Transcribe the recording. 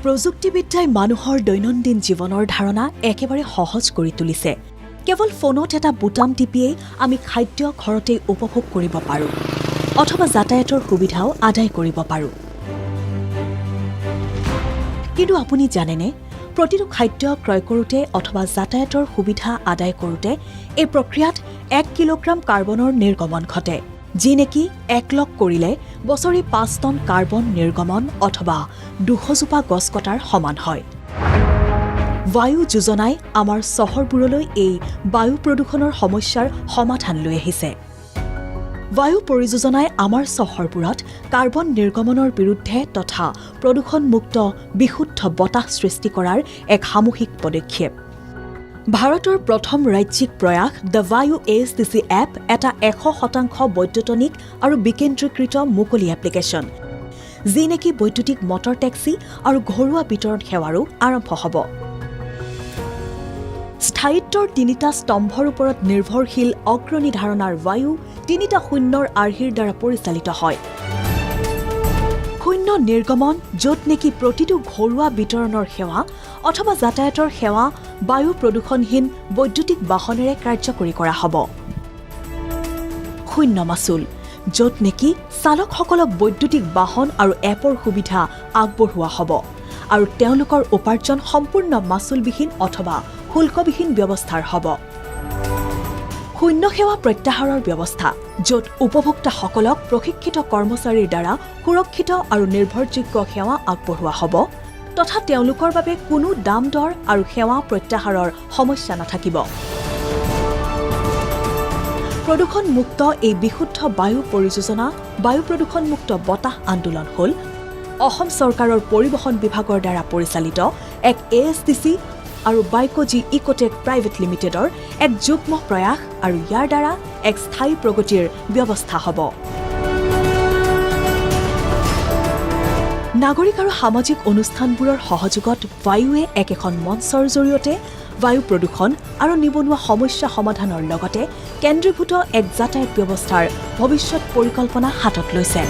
প্ৰযুক্তিবিদ্যাই মানুহৰ দৈনন্দিন জীৱনৰ ধাৰণা একেবাৰে সহজ কৰি তুলিছে। কেৱল ফোনত এটা বুটাম টিপিয়েই আমি খাদ্য ঘৰতে উপভোগ কৰিব পাৰোঁ অথবা যাতায়াতৰ সুবিধাও আদায় কৰিব পাৰোঁ। কিন্তু আপুনি জানেনে, প্ৰতিটো খাদ্য ক্ৰয় কৰোঁতে অথবা যাতায়াতৰ সুবিধা আদায় কৰোঁতে এই প্ৰক্ৰিয়াত 1 কিলোগ্ৰাম কাৰ্বনৰ নিৰ্গমন ঘটে, যি নেকি একলগ কৰিলে বছৰি 5 টন কাৰ্বন নিৰ্গমন অথবা 200 জোপা গছ কটাৰ সমান হয়। বায়ু যোজনাই আমাৰ চহৰবোৰলৈ এই বায়ু প্ৰদূষণৰ সমস্যাৰ সমাধান লৈ আহিছে। বায়ু পৰিযোজনাই আমাৰ চহৰবোৰত কাৰ্বন নিৰ্গমনৰ বিৰুদ্ধে তথা প্ৰদূষণমুক্ত বিশুদ্ধ বতাহ সৃষ্টি কৰাৰ এক সামূহিক পদক্ষেপ। ভাৰতৰ প্ৰথম ৰাজ্যিক প্ৰয়াস দ্য বায়ু ASTC এপ এটা 100% বৈদ্যুতিক আৰু বিকেন্দ্ৰীকৃত মুকলি এপ্লিকেশ্যন, যি নেকি বৈদ্যুতিক মটৰ টেক্সি আৰু ঘৰুৱা বিতৰণ সেৱাৰো আৰম্ভ হ'ব। স্থায়িত্বৰ 3টা স্তম্ভৰ ওপৰত নিৰ্ভৰশীল অগ্ৰণী ধাৰণাৰ বায়ু 3টা শূন্যৰ আৰ্হিৰ দ্বাৰা পৰিচালিত হয়। শূন্য নিৰ্গমন, য'ত নেকি প্ৰতিটো ঘৰুৱা বিতৰণৰ সেৱা অথবা যাতায়াতৰ সেৱা বায়ু প্ৰদূষণহীন বৈদ্যুতিক বাহনেৰে কাৰ্যকৰী কৰা হ'ব। শূন্য মাচুল, য'ত নেকি চালকসকলক বৈদ্যুতিক বাহন আৰু এপৰ সুবিধা আগবঢ়োৱা হ'ব আৰু তেওঁলোকৰ উপাৰ্জন সম্পূৰ্ণ মাচুলবিহীন অথবা শুল্কবিহীন ব্যৱস্থাৰ হ'ব। শূন্য সেৱা প্ৰত্যাহাৰৰ ব্যৱস্থা, য'ত উপভোক্তাসকলক প্ৰশিক্ষিত কৰ্মচাৰীৰ দ্বাৰা সুৰক্ষিত আৰু নিৰ্ভৰযোগ্য সেৱা আগবঢ়োৱা হ'ব তথা তেওঁলোকৰ বাবে কোনো দাম দৰ আৰু সেৱা প্ৰত্যাহাৰৰ সমস্যা নাথাকিব। প্ৰদূষণমুক্ত এই বিশুদ্ধ বায়ু পৰিযোজনা বায়ু প্ৰদূষণমুক্ত বতাহ আন্দোলন হ'ল অসম চৰকাৰৰ পৰিবহণ বিভাগৰ দ্বাৰা পৰিচালিত এক ASTC আৰু Bikozee Ecotech Pvt লিমিটেডৰ এক যুগ্ম প্ৰয়াস আৰু ইয়াৰ দ্বাৰা এক স্থায়ী প্ৰগতিৰ ব্যৱস্থা হ'ব। নাগৰিক আৰু সামাজিক অনুষ্ঠানবোৰৰ সহযোগত বায়ুৱে এখন মঞ্চৰ জৰিয়তে বায়ু প্ৰদূষণ আৰু নিবনুৱা সমস্যা সমাধানৰ লগতে কেন্দ্ৰীভূত এক যাতায়াত ব্যৱস্থাৰ ভৱিষ্যত পৰিকল্পনা হাতত লৈছে।